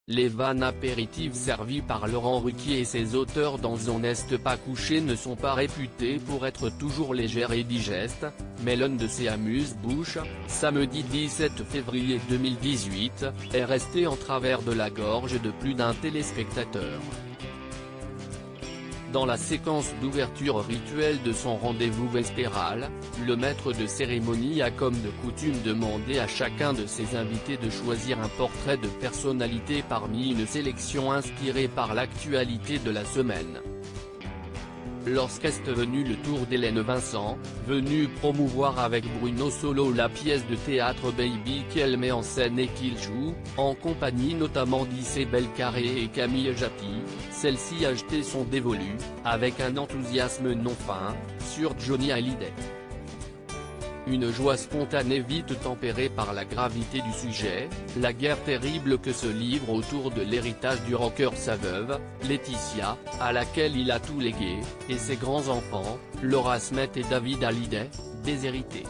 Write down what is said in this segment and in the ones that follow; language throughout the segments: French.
Les vannes apéritives servies par Laurent Ruquier et ses auteurs dans On n'est pas couché ne sont pas réputées pour être toujours légères et digestes, mais l'un de ces amuse-bouches, samedi 17 février 2018, est resté en travers de la gorge de plus d'un téléspectateur. Dans la séquence d'ouverture rituelle de son rendez-vous vespéral, le maître de cérémonie a comme de coutume demandé à chacun de ses invités de choisir un portrait de personnalité parmi une sélection inspirée par l'actualité de la semaine. Lorsqu'est venu le tour d'Hélène Vincent, venue promouvoir avec Bruno Solo la pièce de théâtre Baby qu'elle met en scène et qu'il joue, en compagnie notamment d'Isabelle Carré et Camille Japy, celle-ci a jeté son dévolu, avec un enthousiasme non fin, sur Johnny Hallyday. Une joie spontanée vite tempérée par la gravité du sujet, la guerre terrible que se livre autour de l'héritage du rocker sa veuve, Laetitia, à laquelle il a tout légué, et ses grands-enfants, Laura Smet et David Hallyday, déshérités.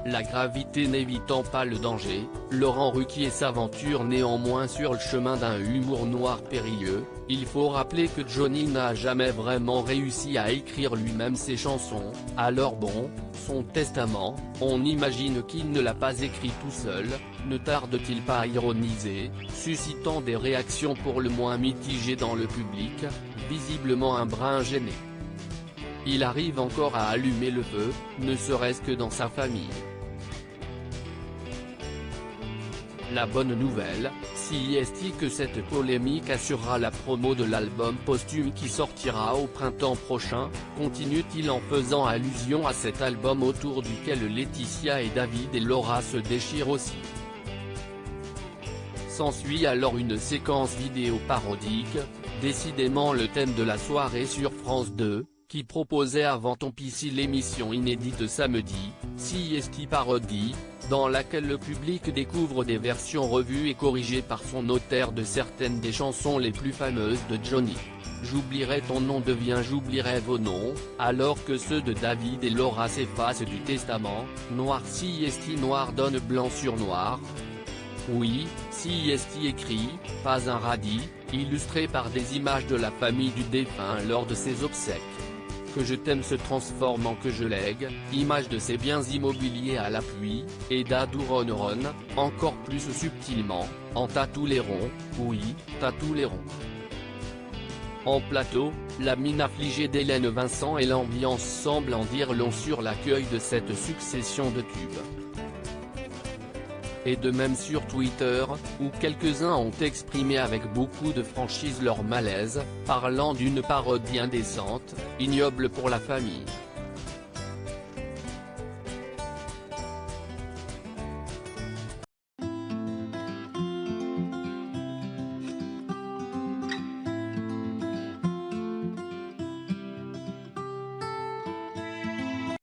La gravité n'évitant pas le danger, Laurent Ruquier s'aventure néanmoins sur le chemin d'un humour noir périlleux. Il faut rappeler que Johnny n'a jamais vraiment réussi à écrire lui-même ses chansons, alors bon, son testament, on imagine qu'il ne l'a pas écrit tout seul, ne tarde-t-il pas à ironiser, suscitant des réactions pour le moins mitigées dans le public, visiblement un brin gêné. Il arrive encore à allumer le feu, ne serait-ce que dans sa famille. La bonne nouvelle, si est que cette polémique assurera la promo de l'album posthume qui sortira au printemps prochain, continue-t-il en faisant allusion à cet album autour duquel Laetitia et David et Laura se déchirent aussi. S'ensuit alors une séquence vidéo parodique, décidément le thème de la soirée sur France 2, qui proposait avant Ton Pissi l'émission inédite samedi, CST Parodie, dans laquelle le public découvre des versions revues et corrigées par son notaire de certaines des chansons les plus fameuses de Johnny. J'oublierai ton nom devient J'oublierai vos noms, alors que ceux de David et Laura s'effacent du testament, noir CST noir donne blanc sur noir. Oui, CST écrit, pas un radis, illustré par des images de la famille du défunt lors de ses obsèques. Que je t'aime se transforme en que je lègue, image de ses biens immobiliers à l'appui, et d'Adouronneron, encore plus subtilement, en Tatouléron, oui, Tatouléron. En plateau, la mine affligée d'Hélène Vincent et l'ambiance semblent en dire long sur l'accueil de cette succession de tubes. Et de même sur Twitter, où quelques-uns ont exprimé avec beaucoup de franchise leur malaise, parlant d'une parodie indécente, ignoble pour la famille.